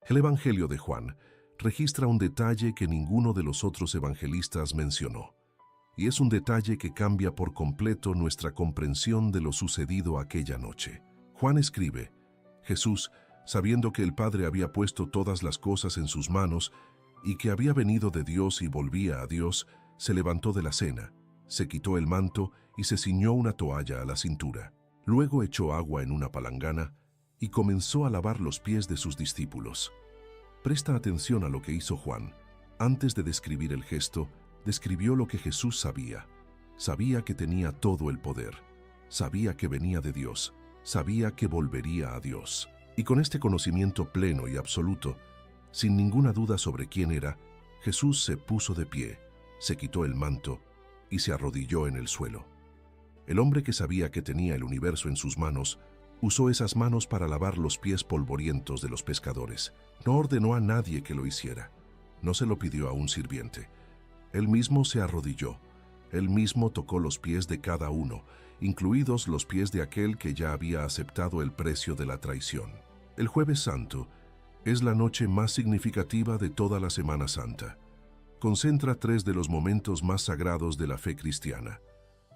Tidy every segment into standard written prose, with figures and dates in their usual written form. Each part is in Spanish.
El Evangelio de Juan registra un detalle que ninguno de los otros evangelistas mencionó, y es un detalle que cambia por completo nuestra comprensión de lo sucedido aquella noche. Juan escribe: Jesús, sabiendo que el Padre había puesto todas las cosas en sus manos y que había venido de Dios y volvía a Dios, se levantó de la cena, se quitó el manto y se ciñó una toalla a la cintura. Luego echó agua en una palangana y comenzó a lavar los pies de sus discípulos. Presta atención a lo que hizo Juan. Antes de describir el gesto, describió lo que Jesús sabía. Sabía que tenía todo el poder. Sabía que venía de Dios. Sabía que volvería a Dios. Y con este conocimiento pleno y absoluto, sin ninguna duda sobre quién era, Jesús se puso de pie, se quitó el manto y se arrodilló en el suelo. El hombre que sabía que tenía el universo en sus manos, usó esas manos para lavar los pies polvorientos de los pescadores. No ordenó a nadie que lo hiciera. No se lo pidió a un sirviente. Él mismo se arrodilló. Él mismo tocó los pies de cada uno, incluidos los pies de aquel que ya había aceptado el precio de la traición. El Jueves Santo es la noche más significativa de toda la Semana Santa. Concentra tres de los momentos más sagrados de la fe cristiana: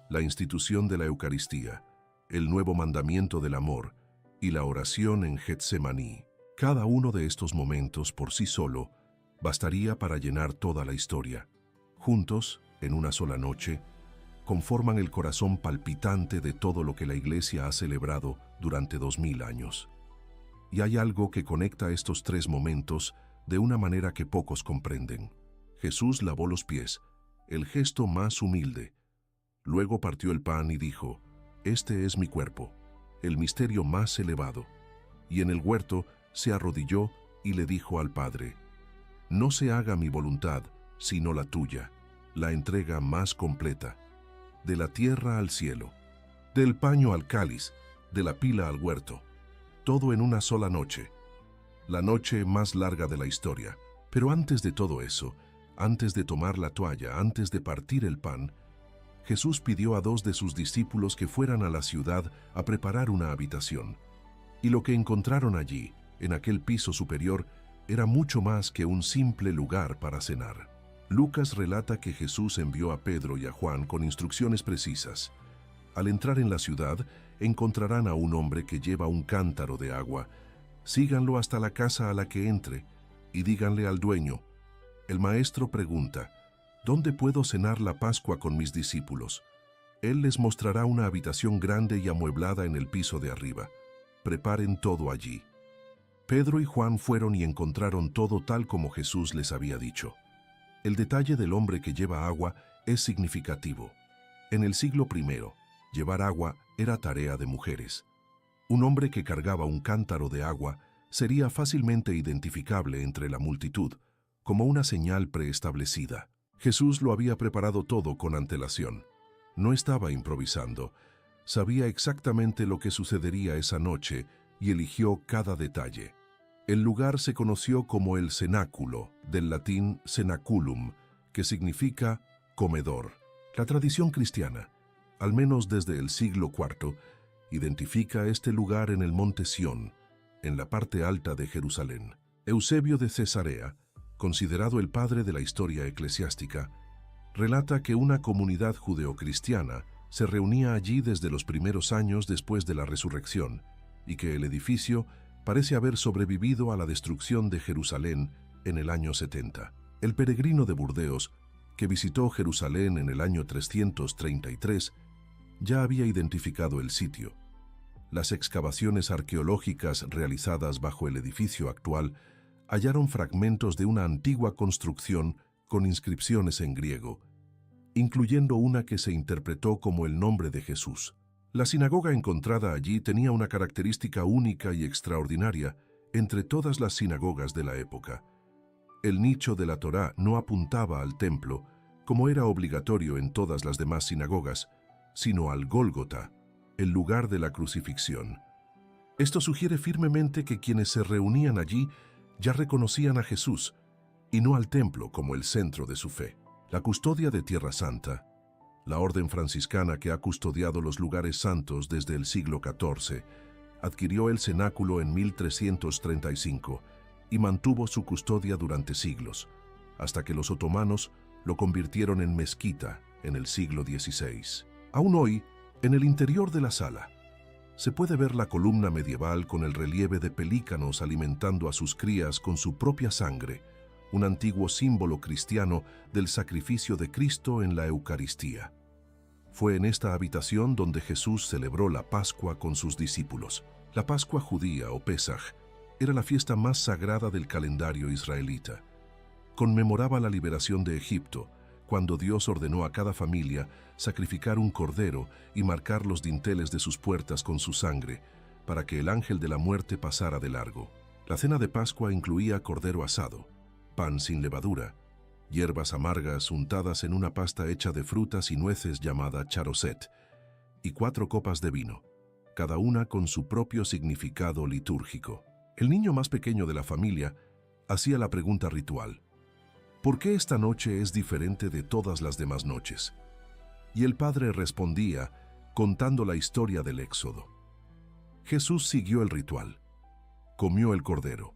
la institución de la Eucaristía, el nuevo mandamiento del amor y la oración en Getsemaní. Cada uno de estos momentos por sí solo bastaría para llenar toda la historia. Juntos, en una sola noche, conforman el corazón palpitante de todo lo que la Iglesia ha celebrado durante 2000 años. Y hay algo que conecta estos tres momentos de una manera que pocos comprenden. Jesús lavó los pies, el gesto más humilde. Luego partió el pan y dijo: «Este es mi cuerpo», el misterio más elevado. Y en el huerto se arrodilló y le dijo al Padre: «No se haga mi voluntad, sino la tuya», la entrega más completa. De la tierra al cielo, del paño al cáliz, de la pila al huerto, todo en una sola noche. La noche más larga de la historia. Pero antes de todo eso, antes de tomar la toalla, antes de partir el pan, Jesús pidió a 2 de sus discípulos que fueran a la ciudad a preparar una habitación. Y lo que encontraron allí, en aquel piso superior, era mucho más que un simple lugar para cenar. Lucas relata que Jesús envió a Pedro y a Juan con instrucciones precisas. Al entrar en la ciudad, encontrarán a un hombre que lleva un cántaro de agua. Síganlo hasta la casa a la que entre y díganle al dueño: «El maestro pregunta: ¿dónde puedo cenar la Pascua con mis discípulos?». Él les mostrará una habitación grande y amueblada en el piso de arriba. Preparen todo allí. Pedro y Juan fueron y encontraron todo tal como Jesús les había dicho. El detalle del hombre que lleva agua es significativo. En el siglo I, llevar agua era tarea de mujeres. Un hombre que cargaba un cántaro de agua sería fácilmente identificable entre la multitud, como una señal preestablecida. Jesús lo había preparado todo con antelación. No estaba improvisando. Sabía exactamente lo que sucedería esa noche y eligió cada detalle. El lugar se conoció como el cenáculo, del latín cenaculum, que significa comedor. La tradición cristiana, al menos desde el siglo IV, identifica este lugar en el monte Sión, en la parte alta de Jerusalén. Eusebio de Cesarea, considerado el padre de la historia eclesiástica, relata que una comunidad judeocristiana se reunía allí desde los primeros años después de la resurrección y que el edificio parece haber sobrevivido a la destrucción de Jerusalén en el año 70. El peregrino de Burdeos, que visitó Jerusalén en el año 333, ya había identificado el sitio. Las excavaciones arqueológicas realizadas bajo el edificio actual hallaron fragmentos de una antigua construcción con inscripciones en griego, incluyendo una que se interpretó como el nombre de Jesús. La sinagoga encontrada allí tenía una característica única y extraordinaria entre todas las sinagogas de la época. El nicho de la Torá no apuntaba al templo, como era obligatorio en todas las demás sinagogas, sino al Gólgota, el lugar de la crucifixión. Esto sugiere firmemente que quienes se reunían allí ya reconocían a Jesús, y no al templo como el centro de su fe. La custodia de Tierra Santa, la orden franciscana que ha custodiado los lugares santos desde el siglo XIV, adquirió el cenáculo en 1335 y mantuvo su custodia durante siglos, hasta que los otomanos lo convirtieron en mezquita en el siglo XVI. Aún hoy, en el interior de la sala, se puede ver la columna medieval con el relieve de pelícanos alimentando a sus crías con su propia sangre, un antiguo símbolo cristiano del sacrificio de Cristo en la Eucaristía. Fue en esta habitación donde Jesús celebró la Pascua con sus discípulos. La Pascua judía o Pesaj era la fiesta más sagrada del calendario israelita. Conmemoraba la liberación de Egipto, cuando Dios ordenó a cada familia sacrificar un cordero y marcar los dinteles de sus puertas con su sangre, para que el ángel de la muerte pasara de largo. La cena de Pascua incluía cordero asado, pan sin levadura, hierbas amargas untadas en una pasta hecha de frutas y nueces llamada charoset, y 4 copas de vino, cada una con su propio significado litúrgico. El niño más pequeño de la familia hacía la pregunta ritual: ¿por qué esta noche es diferente de todas las demás noches? Y el padre respondía contando la historia del Éxodo. Jesús siguió el ritual, comió el cordero,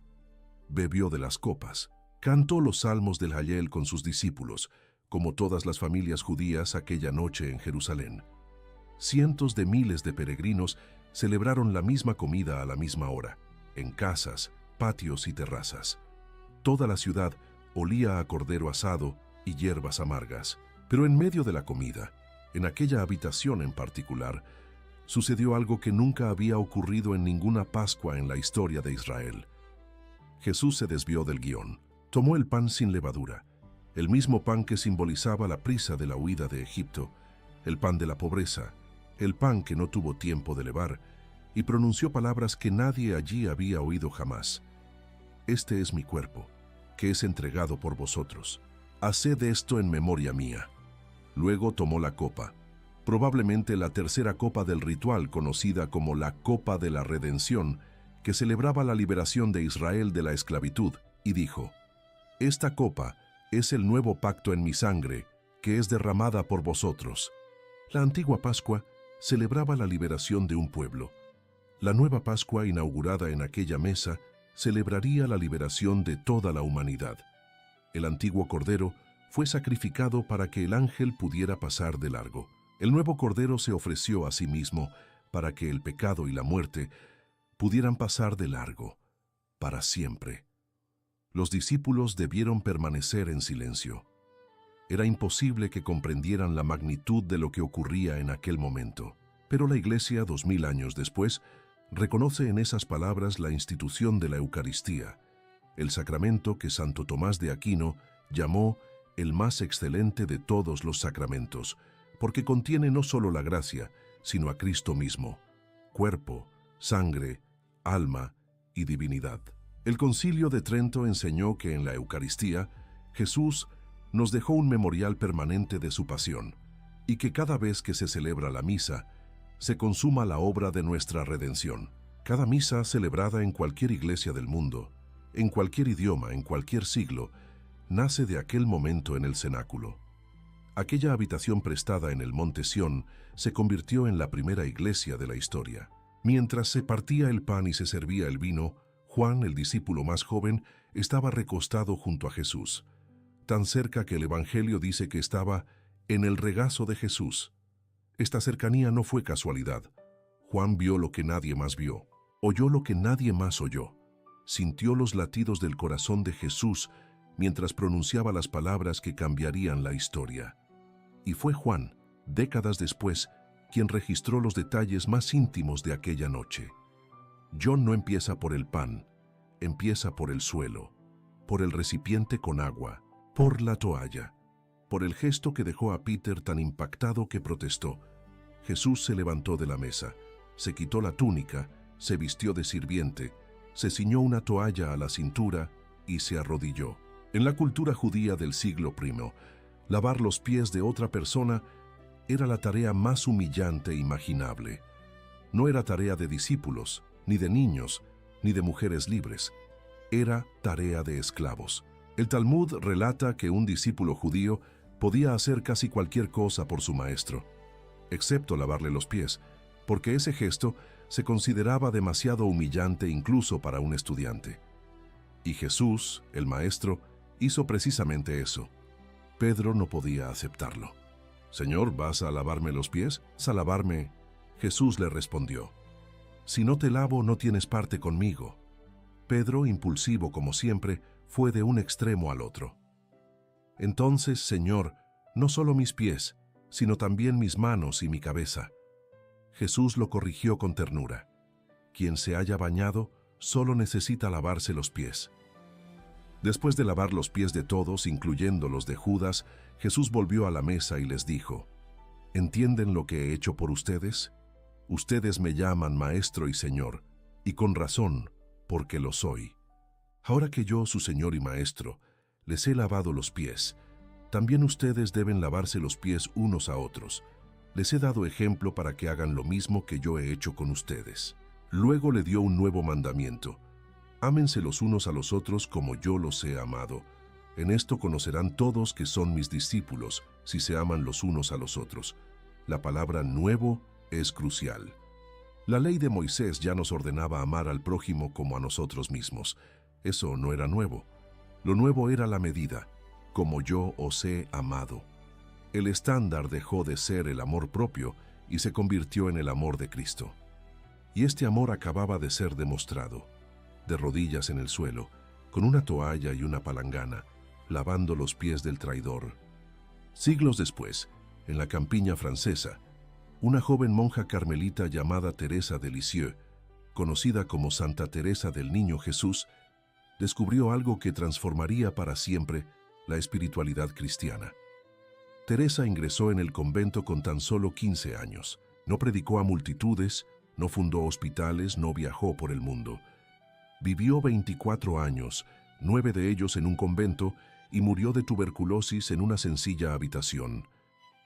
bebió de las copas, cantó los salmos del Hallel con sus discípulos, como todas las familias judías aquella noche en Jerusalén. Cientos de miles de peregrinos celebraron la misma comida a la misma hora, en casas, patios y terrazas. Toda la ciudad olía a cordero asado y hierbas amargas. Pero en medio de la comida, en aquella habitación en particular, sucedió algo que nunca había ocurrido en ninguna Pascua en la historia de Israel. Jesús se desvió del guión. Tomó el pan sin levadura, el mismo pan que simbolizaba la prisa de la huida de Egipto, el pan de la pobreza, el pan que no tuvo tiempo de levar, y pronunció palabras que nadie allí había oído jamás. Este es mi cuerpo, que es entregado por vosotros. Haced esto en memoria mía. Luego tomó la copa, probablemente la tercera copa del ritual conocida como la Copa de la Redención, que celebraba la liberación de Israel de la esclavitud, y dijo: esta copa es el nuevo pacto en mi sangre, que es derramada por vosotros. La antigua Pascua celebraba la liberación de un pueblo. La nueva Pascua, inaugurada en aquella mesa, celebraría la liberación de toda la humanidad. El antiguo cordero fue sacrificado para que el ángel pudiera pasar de largo. El nuevo cordero se ofreció a sí mismo para que el pecado y la muerte pudieran pasar de largo, para siempre. Los discípulos debieron permanecer en silencio. Era imposible que comprendieran la magnitud de lo que ocurría en aquel momento. Pero la Iglesia, 2000 años después, reconoce en esas palabras la institución de la Eucaristía, el sacramento que Santo Tomás de Aquino llamó el más excelente de todos los sacramentos, porque contiene no solo la gracia, sino a Cristo mismo, cuerpo, sangre, alma y divinidad. El Concilio de Trento enseñó que en la Eucaristía, Jesús nos dejó un memorial permanente de su pasión, y que cada vez que se celebra la misa, se consuma la obra de nuestra redención. Cada misa celebrada en cualquier iglesia del mundo, en cualquier idioma, en cualquier siglo, nace de aquel momento en el cenáculo. Aquella habitación prestada en el Monte Sión se convirtió en la primera iglesia de la historia. Mientras se partía el pan y se servía el vino, Juan, el discípulo más joven, estaba recostado junto a Jesús, tan cerca que el Evangelio dice que estaba en el regazo de Jesús. Esta cercanía no fue casualidad. Juan vio lo que nadie más vio, oyó lo que nadie más oyó, sintió los latidos del corazón de Jesús mientras pronunciaba las palabras que cambiarían la historia. Y fue Juan, décadas después, quien registró los detalles más íntimos de aquella noche. John no empieza por el pan, empieza por el suelo, por el recipiente con agua, por la toalla, por el gesto que dejó a Peter tan impactado que protestó. Jesús se levantó de la mesa, se quitó la túnica, se vistió de sirviente, se ciñó una toalla a la cintura y se arrodilló. En la cultura judía del siglo I, lavar los pies de otra persona era la tarea más humillante imaginable. No era tarea de discípulos, ni de niños, ni de mujeres libres. Era tarea de esclavos. El Talmud relata que un discípulo judío podía hacer casi cualquier cosa por su maestro, excepto lavarle los pies, porque ese gesto se consideraba demasiado humillante incluso para un estudiante. Y Jesús, el Maestro, hizo precisamente eso. Pedro no podía aceptarlo. «Señor, ¿vas a lavarme los pies? ¿Vas a lavarme?» Jesús le respondió: «Si no te lavo, no tienes parte conmigo». Pedro, impulsivo como siempre, fue de un extremo al otro. «Entonces, Señor, no solo mis pies, sino también mis manos y mi cabeza». Jesús lo corrigió con ternura. Quien se haya bañado solo necesita lavarse los pies. Después de lavar los pies de todos, incluyendo los de Judas, Jesús volvió a la mesa y les dijo: «¿Entienden lo que he hecho por ustedes? Ustedes me llaman Maestro y Señor, y con razón, porque lo soy. Ahora que yo, su Señor y Maestro, les he lavado los pies, también ustedes deben lavarse los pies unos a otros. Les he dado ejemplo para que hagan lo mismo que yo he hecho con ustedes». Luego le dio un nuevo mandamiento: «Ámense los unos a los otros como yo los he amado. En esto conocerán todos que son mis discípulos, si se aman los unos a los otros». La palabra nuevo es crucial. La ley de Moisés ya nos ordenaba amar al prójimo como a nosotros mismos. Eso no era nuevo. Lo nuevo era la medida: como yo os he amado. El estándar dejó de ser el amor propio y se convirtió en el amor de Cristo. Y este amor acababa de ser demostrado, de rodillas en el suelo, con una toalla y una palangana, lavando los pies del traidor. Siglos después, en la campiña francesa, una joven monja carmelita llamada Teresa de Lisieux, conocida como Santa Teresa del Niño Jesús, descubrió algo que transformaría para siempre la espiritualidad cristiana. Teresa ingresó en el convento con tan solo 15 años. No predicó a multitudes, no fundó hospitales, no viajó por el mundo. Vivió 24 años, 9 de ellos en un convento, y murió de tuberculosis en una sencilla habitación.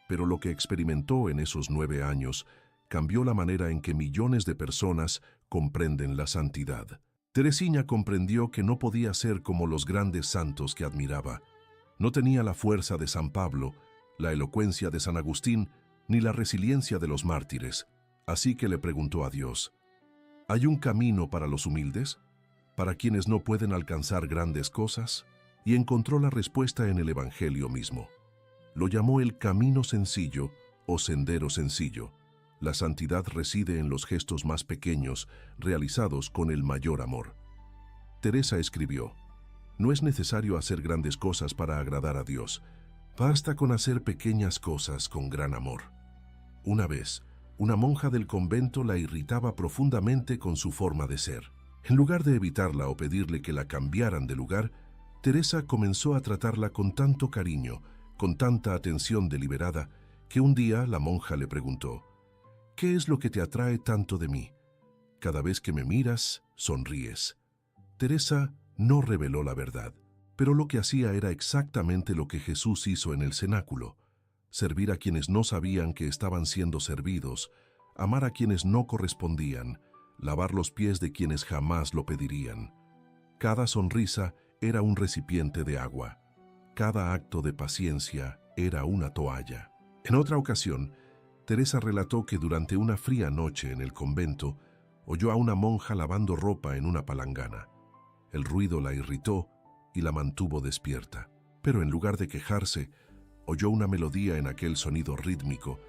Pero lo que experimentó en esos 9 años cambió la manera en que millones de personas comprenden la santidad. Teresina comprendió que no podía ser como los grandes santos que admiraba. No tenía la fuerza de San Pablo, la elocuencia de San Agustín, ni la resiliencia de los mártires. Así que le preguntó a Dios: ¿hay un camino para los humildes? ¿Para quienes no pueden alcanzar grandes cosas? Y encontró la respuesta en el Evangelio mismo. Lo llamó el camino sencillo o sendero sencillo. La santidad reside en los gestos más pequeños, realizados con el mayor amor. Teresa escribió: «No es necesario hacer grandes cosas para agradar a Dios. Basta con hacer pequeñas cosas con gran amor». Una vez, una monja del convento la irritaba profundamente con su forma de ser. En lugar de evitarla o pedirle que la cambiaran de lugar, Teresa comenzó a tratarla con tanto cariño, con tanta atención deliberada, que un día la monja le preguntó: «¿Qué es lo que te atrae tanto de mí? Cada vez que me miras, sonríes». Teresa no reveló la verdad, pero lo que hacía era exactamente lo que Jesús hizo en el cenáculo: servir a quienes no sabían que estaban siendo servidos, amar a quienes no correspondían, lavar los pies de quienes jamás lo pedirían. Cada sonrisa era un recipiente de agua. Cada acto de paciencia era una toalla. En otra ocasión, Teresa relató que durante una fría noche en el convento, oyó a una monja lavando ropa en una palangana. El ruido la irritó y la mantuvo despierta. Pero en lugar de quejarse, oyó una melodía en aquel sonido rítmico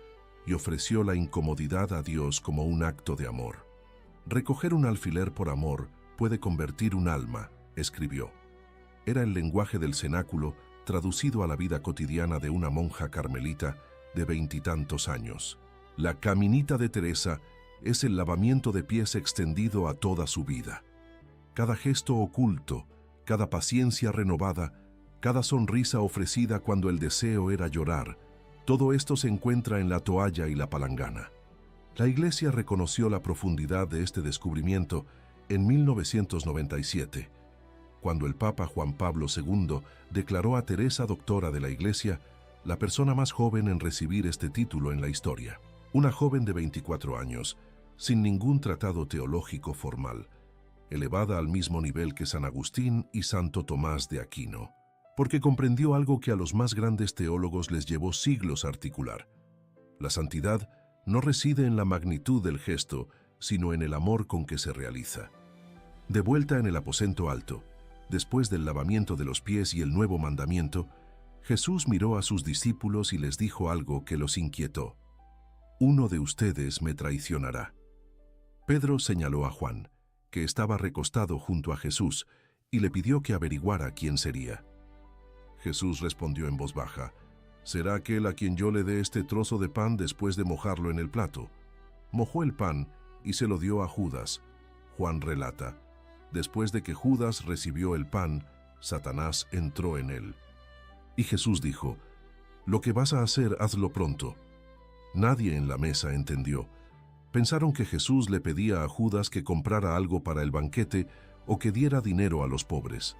y ofreció la incomodidad a Dios como un acto de amor. «Recoger un alfiler por amor puede convertir un alma», escribió. Era el lenguaje del cenáculo traducido a la vida cotidiana de una monja carmelita de 20 y tantos años. La caminita de Teresa es el lavamiento de pies extendido a toda su vida. Cada gesto oculto, cada paciencia renovada, cada sonrisa ofrecida cuando el deseo era llorar, todo esto se encuentra en la toalla y la palangana. La Iglesia reconoció la profundidad de este descubrimiento en 1997, cuando el Papa Juan Pablo II declaró a Teresa doctora de la Iglesia, la persona más joven en recibir este título en la historia. Una joven de 24 años, sin ningún tratado teológico formal, elevada al mismo nivel que San Agustín y Santo Tomás de Aquino, porque comprendió algo que a los más grandes teólogos les llevó siglos articular. La santidad no reside en la magnitud del gesto, sino en el amor con que se realiza. De vuelta en el aposento alto, Después del lavamiento de los pies y el nuevo mandamiento, Jesús miró a sus discípulos y les dijo algo que los inquietó. «Uno de ustedes me traicionará». Pedro señaló a Juan, que estaba recostado junto a Jesús, y le pidió que averiguara quién sería. Jesús respondió en voz baja: «¿Será aquel a quien yo le dé este trozo de pan después de mojarlo en el plato?». Mojó el pan y se lo dio a Judas. Juan relata: «Después de que Judas recibió el pan, Satanás entró en él». Y Jesús dijo: «Lo que vas a hacer, hazlo pronto». Nadie en la mesa entendió. Pensaron que Jesús le pedía a Judas que comprara algo para el banquete o que diera dinero a los pobres.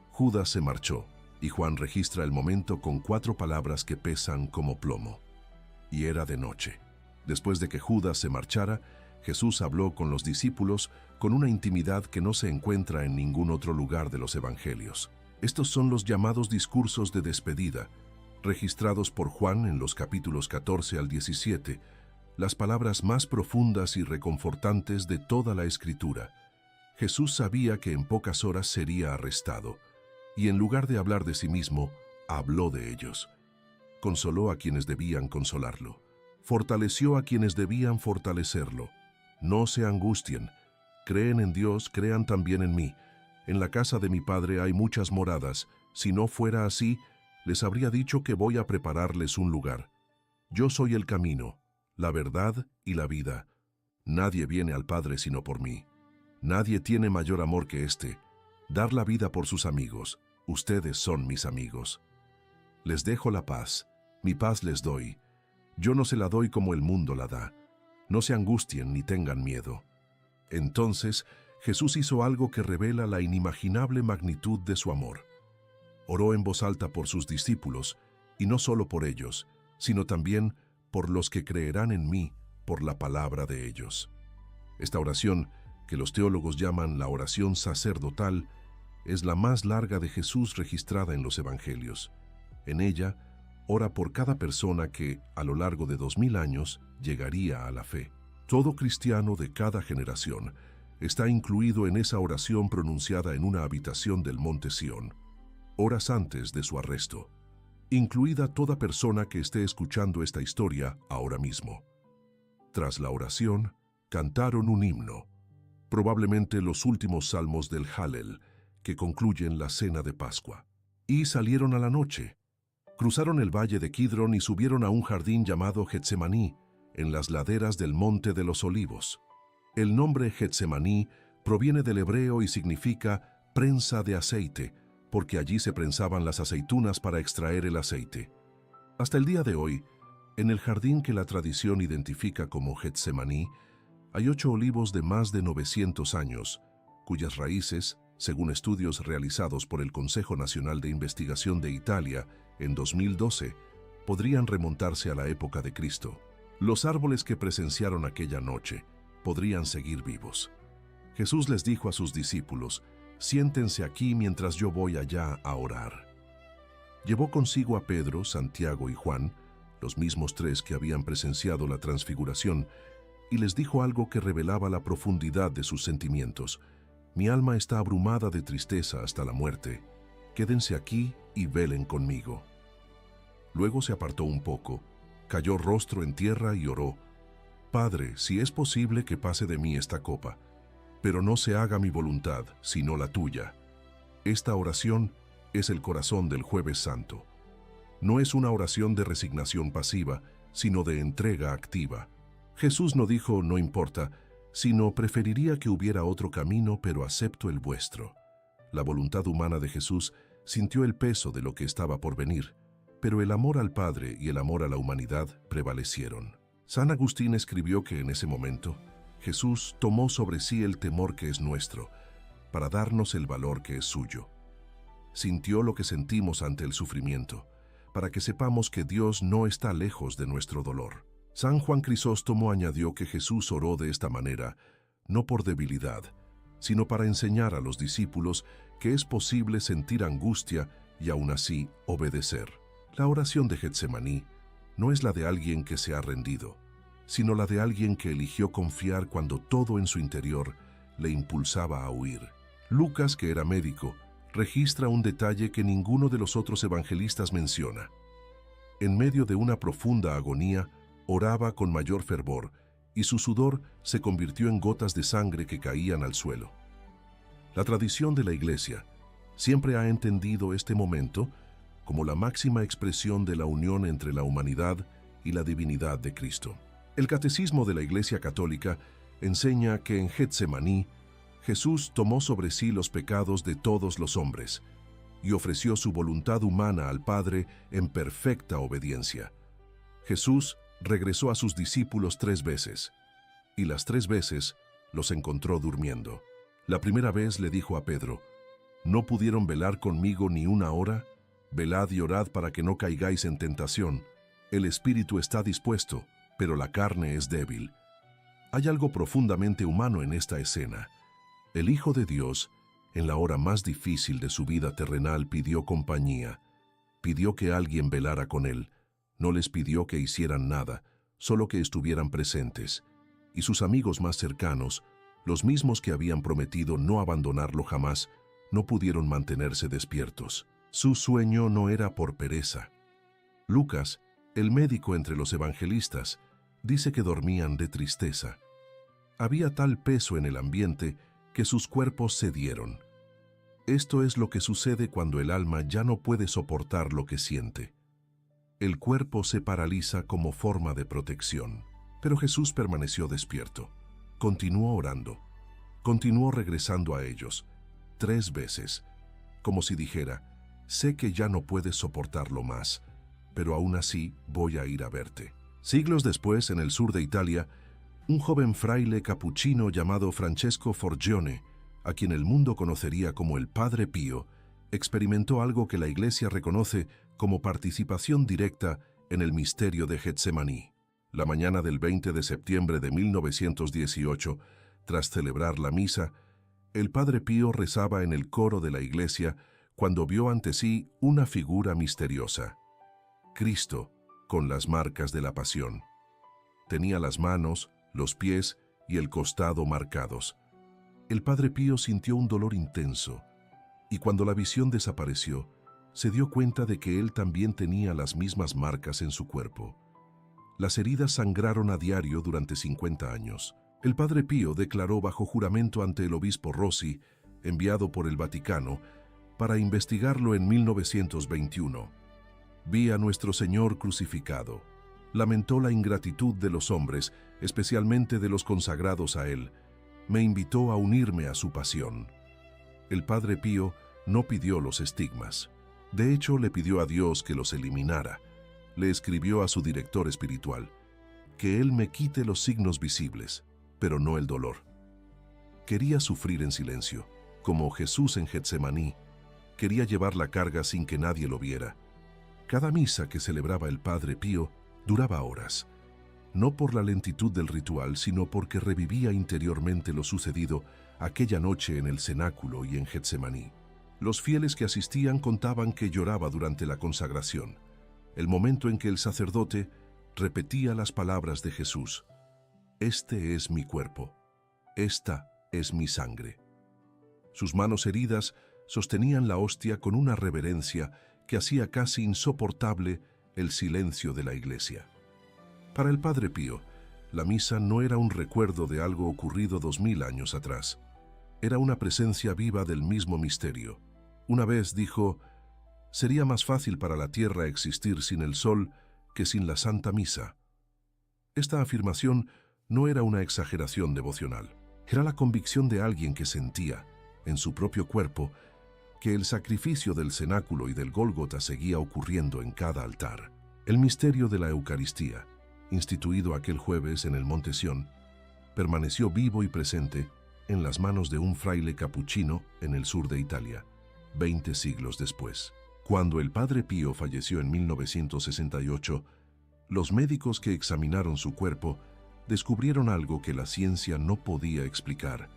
Judas se marchó, y Juan registra el momento con 4 palabras que pesan como plomo. Y era de noche. Después de que Judas se marchara, Jesús habló con los discípulos con una intimidad que no se encuentra en ningún otro lugar de los evangelios. Estos son los llamados discursos de despedida, registrados por Juan en los capítulos 14 al 17, las palabras más profundas y reconfortantes de toda la Escritura. Jesús sabía que en pocas horas sería arrestado, y en lugar de hablar de sí mismo, habló de ellos. Consoló a quienes debían consolarlo. Fortaleció a quienes debían fortalecerlo. No se angustien. Creen en Dios, crean también en mí. En la casa de mi Padre hay muchas moradas. Si no fuera así, les habría dicho que voy a prepararles un lugar. Yo soy el camino, la verdad y la vida. Nadie viene al Padre sino por mí. Nadie tiene mayor amor que este, dar la vida por sus amigos. Ustedes son mis amigos. Les dejo la paz, mi paz les doy. Yo no se la doy como el mundo la da. No se angustien ni tengan miedo». Entonces, Jesús hizo algo que revela la inimaginable magnitud de su amor. Oró en voz alta por sus discípulos, y no solo por ellos, sino también por los que creerán en mí por la palabra de ellos. Esta oración, que los teólogos llaman la oración sacerdotal, es la más larga de Jesús registrada en los evangelios. En ella, ora por cada persona que, a lo largo de 2000 años, llegaría a la fe. Todo cristiano de cada generación está incluido en esa oración pronunciada en una habitación del monte Sión, horas antes de su arresto, incluida toda persona que esté escuchando esta historia ahora mismo. Tras la oración, cantaron un himno, probablemente los últimos salmos del Hallel, que concluyen la cena de Pascua. Y salieron a la noche. Cruzaron el valle de Kidrón y subieron a un jardín llamado Getsemaní, en las laderas del Monte de los Olivos. El nombre Getsemaní proviene del hebreo y significa prensa de aceite, porque allí se prensaban las aceitunas para extraer el aceite. Hasta el día de hoy, en el jardín que la tradición identifica como Getsemaní, hay 8 olivos de más de 900 años, cuyas raíces, según estudios realizados por el Consejo Nacional de Investigación de Italia en 2012, podrían remontarse a la época de Cristo. Los árboles que presenciaron aquella noche podrían seguir vivos. Jesús les dijo a sus discípulos: «Siéntense aquí mientras yo voy allá a orar». Llevó consigo a Pedro, Santiago y Juan, los mismos 3 que habían presenciado la transfiguración, y les dijo algo que revelaba la profundidad de sus sentimientos. «Mi alma está abrumada de tristeza hasta la muerte. Quédense aquí y velen conmigo». Luego se apartó un poco, cayó rostro en tierra y oró: «Padre, si es posible que pase de mí esta copa, pero no se haga mi voluntad, sino la tuya». Esta oración es el corazón del Jueves Santo. No es una oración de resignación pasiva, sino de entrega activa. Jesús no dijo «no importa», sino «preferiría que hubiera otro camino, pero acepto el vuestro». La voluntad humana de Jesús sintió el peso de lo que estaba por venir, pero el amor al Padre y el amor a la humanidad prevalecieron. San Agustín escribió que en ese momento, Jesús tomó sobre sí el temor que es nuestro, para darnos el valor que es suyo. Sintió lo que sentimos ante el sufrimiento, para que sepamos que Dios no está lejos de nuestro dolor. San Juan Crisóstomo añadió que Jesús oró de esta manera, no por debilidad, sino para enseñar a los discípulos que es posible sentir angustia y aún así obedecer. La oración de Getsemaní no es la de alguien que se ha rendido, sino la de alguien que eligió confiar cuando todo en su interior le impulsaba a huir. Lucas, que era médico, registra un detalle que ninguno de los otros evangelistas menciona. En medio de una profunda agonía, oraba con mayor fervor, y su sudor se convirtió en gotas de sangre que caían al suelo. La tradición de la Iglesia siempre ha entendido este momento como la máxima expresión de la unión entre la humanidad y la divinidad de Cristo. El Catecismo de la Iglesia Católica enseña que en Getsemaní, Jesús tomó sobre sí los pecados de todos los hombres y ofreció su voluntad humana al Padre en perfecta obediencia. Jesús regresó a sus discípulos 3 veces, y las 3 veces los encontró durmiendo. La primera vez le dijo a Pedro: ¿no pudieron velar conmigo ni una hora? Velad y orad para que no caigáis en tentación. El espíritu está dispuesto, pero la carne es débil. Hay algo profundamente humano en esta escena. El Hijo de Dios, en la hora más difícil de su vida terrenal, pidió compañía. Pidió que alguien velara con él. No les pidió que hicieran nada, solo que estuvieran presentes. Y sus amigos más cercanos, los mismos que habían prometido no abandonarlo jamás, no pudieron mantenerse despiertos. Su sueño no era por pereza. Lucas, el médico entre los evangelistas, dice que dormían de tristeza. Había tal peso en el ambiente que sus cuerpos cedieron. Esto es lo que sucede cuando el alma ya no puede soportar lo que siente. El cuerpo se paraliza como forma de protección. Pero Jesús permaneció despierto. Continuó orando. Continuó regresando a ellos 3 veces, como si dijera: sé que ya no puedes soportarlo más, pero aún así voy a ir a verte. Siglos después, en el sur de Italia, un joven fraile capuchino llamado Francesco Forgione, a quien el mundo conocería como el Padre Pío, experimentó algo que la Iglesia reconoce como participación directa en el misterio de Getsemaní. La mañana del 20 de septiembre de 1918, tras celebrar la misa, el Padre Pío rezaba en el coro de la iglesia cuando vio ante sí una figura misteriosa: Cristo, con las marcas de la pasión. Tenía las manos, los pies y el costado marcados. El Padre Pío sintió un dolor intenso, y cuando la visión desapareció, se dio cuenta de que él también tenía las mismas marcas en su cuerpo. Las heridas sangraron a diario durante 50 años. El Padre Pío declaró bajo juramento ante el obispo Rossi, enviado por el Vaticano, para investigarlo en 1921. Vi a nuestro Señor crucificado. Lamentó la ingratitud de los hombres, especialmente de los consagrados a Él. Me invitó a unirme a su pasión. El Padre Pío no pidió los estigmas. De hecho, le pidió a Dios que los eliminara. Le escribió a su director espiritual: que Él me quite los signos visibles, pero no el dolor. Quería sufrir en silencio, como Jesús en Getsemaní. Quería llevar la carga sin que nadie lo viera. Cada misa que celebraba el Padre Pío duraba horas, no por la lentitud del ritual, sino porque revivía interiormente lo sucedido aquella noche en el cenáculo y en Getsemaní. Los fieles que asistían contaban que lloraba durante la consagración, el momento en que el sacerdote repetía las palabras de Jesús: este es mi cuerpo, esta es mi sangre. Sus manos heridas sostenían la hostia con una reverencia que hacía casi insoportable el silencio de la iglesia. Para el Padre Pío, la misa no era un recuerdo de algo ocurrido 2000 años atrás. Era una presencia viva del mismo misterio. Una vez dijo: sería más fácil para la tierra existir sin el sol que sin la Santa Misa. Esta afirmación no era una exageración devocional. Era la convicción de alguien que sentía, en su propio cuerpo, que el sacrificio del cenáculo y del Gólgota seguía ocurriendo en cada altar. El misterio de la Eucaristía, instituido aquel jueves en el Monte Sión, permaneció vivo y presente en las manos de un fraile capuchino en el sur de Italia, 20 siglos después. Cuando el Padre Pío falleció en 1968, los médicos que examinaron su cuerpo descubrieron algo que la ciencia no podía explicar.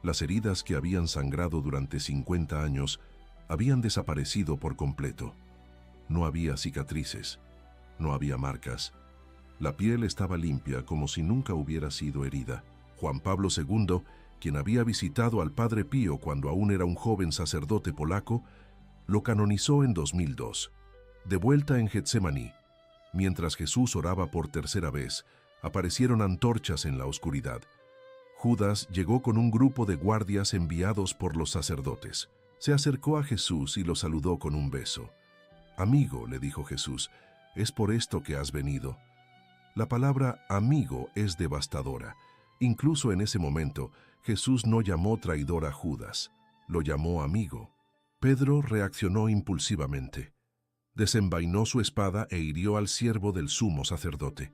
Las heridas que habían sangrado durante 50 años habían desaparecido por completo. No había cicatrices, no había marcas. La piel estaba limpia como si nunca hubiera sido herida. Juan Pablo II quien había visitado al Padre Pío cuando aún era un joven sacerdote polaco, lo canonizó en 2002. De vuelta en Getsemaní, mientras Jesús oraba por tercera vez, aparecieron antorchas en la oscuridad. Judas llegó con un grupo de guardias enviados por los sacerdotes. Se acercó a Jesús y lo saludó con un beso. «Amigo», le dijo Jesús, «es por esto que has venido». La palabra amigo es devastadora. Incluso en ese momento, Jesús no llamó traidor a Judas, lo llamó amigo. Pedro reaccionó impulsivamente. Desenvainó su espada e hirió al siervo del sumo sacerdote.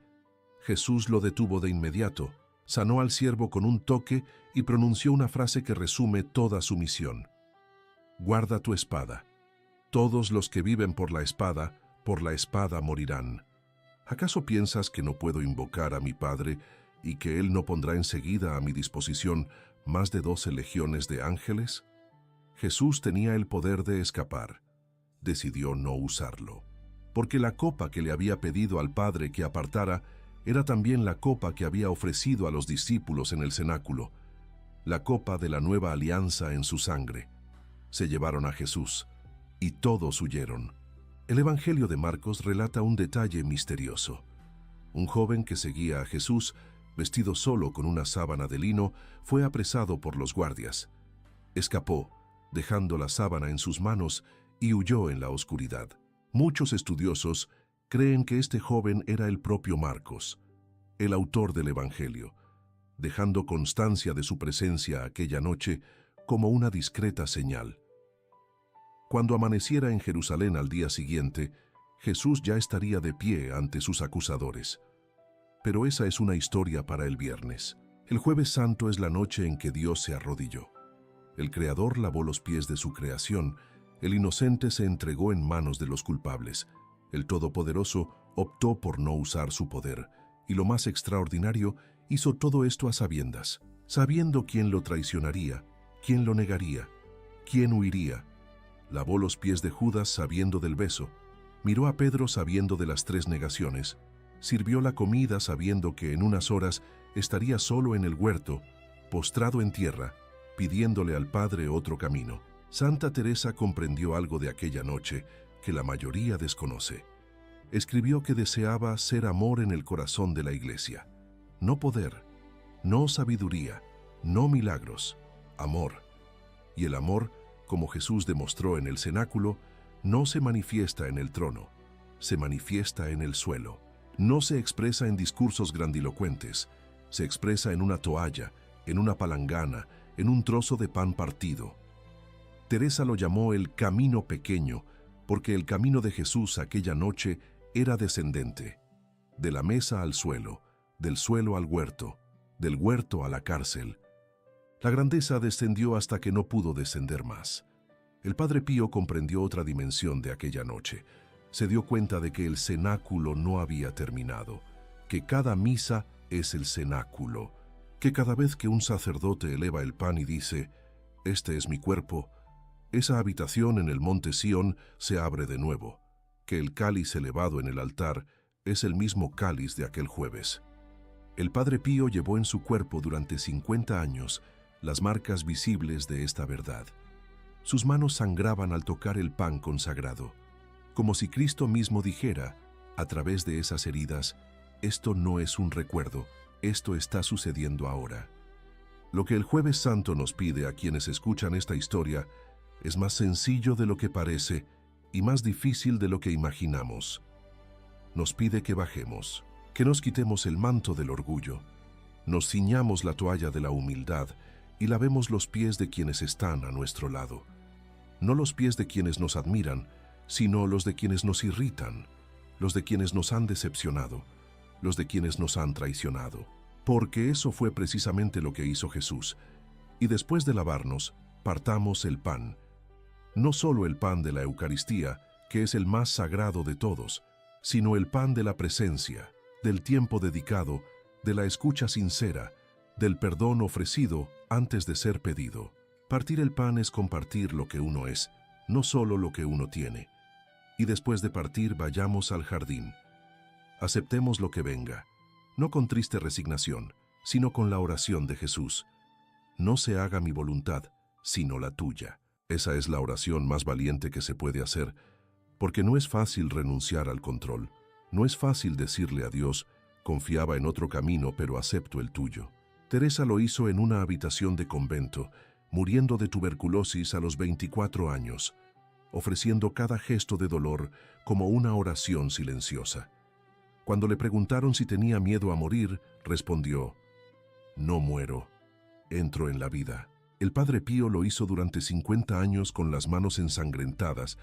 Jesús lo detuvo de inmediato, sanó al siervo con un toque y pronunció una frase que resume toda su misión. «Guarda tu espada. Todos los que viven por la espada morirán». ¿Acaso piensas que no puedo invocar a mi Padre y que Él no pondrá enseguida a mi disposición más de 12 legiones de ángeles? Jesús tenía el poder de escapar. Decidió no usarlo, porque la copa que le había pedido al Padre que apartara era también la copa que había ofrecido a los discípulos en el cenáculo, la copa de la nueva alianza en su sangre. Se llevaron a Jesús, y todos huyeron. El Evangelio de Marcos relata un detalle misterioso. Un joven que seguía a Jesús, vestido solo con una sábana de lino, fue apresado por los guardias. Escapó, dejando la sábana en sus manos, y huyó en la oscuridad. Muchos estudiosos creen que este joven era el propio Marcos, el autor del Evangelio, dejando constancia de su presencia aquella noche como una discreta señal. Cuando amaneciera en Jerusalén al día siguiente, Jesús ya estaría de pie ante sus acusadores. Pero esa es una historia para el viernes. El Jueves Santo es la noche en que Dios se arrodilló. El Creador lavó los pies de su creación, el inocente se entregó en manos de los culpables, el Todopoderoso optó por no usar su poder, y lo más extraordinario, hizo todo esto a sabiendas, sabiendo quién lo traicionaría, quién lo negaría, quién huiría. Lavó los pies de Judas sabiendo del beso, miró a Pedro sabiendo de las 3 negaciones, sirvió la comida sabiendo que en unas horas estaría solo en el huerto, postrado en tierra, pidiéndole al Padre otro camino. Santa Teresa comprendió algo de aquella noche que la mayoría desconoce. Escribió que deseaba ser amor en el corazón de la Iglesia. No poder, no sabiduría, no milagros, amor. Y el amor, como Jesús demostró en el cenáculo, no se manifiesta en el trono, se manifiesta en el suelo. No se expresa en discursos grandilocuentes, se expresa en una toalla, en una palangana, en un trozo de pan partido. Teresa lo llamó el camino pequeño, porque el camino de Jesús aquella noche era descendente, de la mesa al suelo, del suelo al huerto, del huerto a la cárcel. La grandeza descendió hasta que no pudo descender más. El Padre Pío comprendió otra dimensión de aquella noche. Se dio cuenta de que el cenáculo no había terminado, que cada misa es el cenáculo, que cada vez que un sacerdote eleva el pan y dice, «Este es mi cuerpo», esa habitación en el monte Sión se abre de nuevo, que el cáliz elevado en el altar es el mismo cáliz de aquel jueves. El Padre Pío llevó en su cuerpo durante 50 años las marcas visibles de esta verdad. Sus manos sangraban al tocar el pan consagrado, como si Cristo mismo dijera, a través de esas heridas, esto no es un recuerdo, esto está sucediendo ahora. Lo que el Jueves Santo nos pide a quienes escuchan esta historia es más sencillo de lo que parece y más difícil de lo que imaginamos. Nos pide que bajemos, que nos quitemos el manto del orgullo, nos ciñamos la toalla de la humildad y lavemos los pies de quienes están a nuestro lado. No los pies de quienes nos admiran, sino los de quienes nos irritan, los de quienes nos han decepcionado, los de quienes nos han traicionado. Porque eso fue precisamente lo que hizo Jesús. Y después de lavarnos, partamos el pan. No solo el pan de la Eucaristía, que es el más sagrado de todos, sino el pan de la presencia, del tiempo dedicado, de la escucha sincera, del perdón ofrecido antes de ser pedido. Partir el pan es compartir lo que uno es, no solo lo que uno tiene. Y después de partir vayamos al jardín. Aceptemos lo que venga, no con triste resignación, sino con la oración de Jesús. no se haga mi voluntad, sino la tuya. Esa es la oración más valiente que se puede hacer, porque no es fácil renunciar al control. No es fácil decirle a Dios, confiaba en otro camino, pero acepto el tuyo. Teresa lo hizo en una habitación de convento, muriendo de tuberculosis a los 24 años, ofreciendo cada gesto de dolor como una oración silenciosa. Cuando le preguntaron si tenía miedo a morir, respondió, no muero, entro en la vida. El Padre Pío lo hizo durante 50 años con las manos ensangrentadas,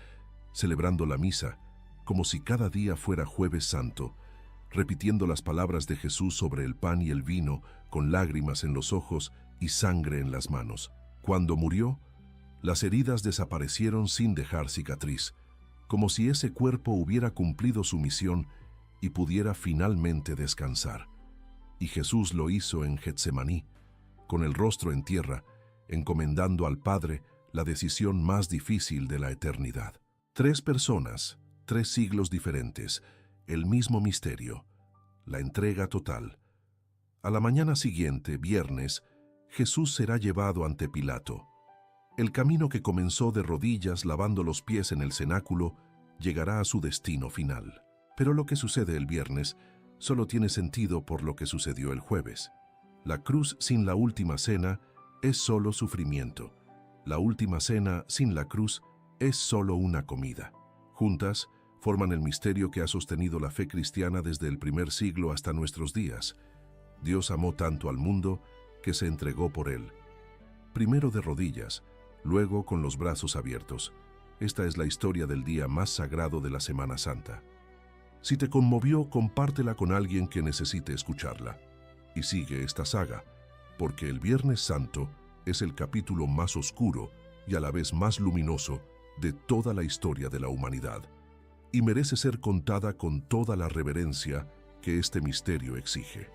celebrando la misa, como si cada día fuera Jueves Santo, repitiendo las palabras de Jesús sobre el pan y el vino, con lágrimas en los ojos y sangre en las manos. Cuando murió, las heridas desaparecieron sin dejar cicatriz, como si ese cuerpo hubiera cumplido su misión y pudiera finalmente descansar. Y Jesús lo hizo en Getsemaní, con el rostro en tierra, encomendando al Padre la decisión más difícil de la eternidad. 3 personas, 3 siglos diferentes, el mismo misterio, la entrega total. A la mañana siguiente, viernes, Jesús será llevado ante Pilato. El camino que comenzó de rodillas lavando los pies en el cenáculo llegará a su destino final. Pero lo que sucede el viernes solo tiene sentido por lo que sucedió el jueves. La cruz sin la última cena es solo sufrimiento. La última cena sin la cruz es solo una comida. Juntas, forman el misterio que ha sostenido la fe cristiana desde el primer siglo hasta nuestros días. Dios amó tanto al mundo que se entregó por él. Primero de rodillas, luego con los brazos abiertos. Esta es la historia del día más sagrado de la Semana Santa. Si te conmovió, compártela con alguien que necesite escucharla. Y sigue esta saga, porque el Viernes Santo es el capítulo más oscuro y a la vez más luminoso de toda la historia de la humanidad, y merece ser contada con toda la reverencia que este misterio exige.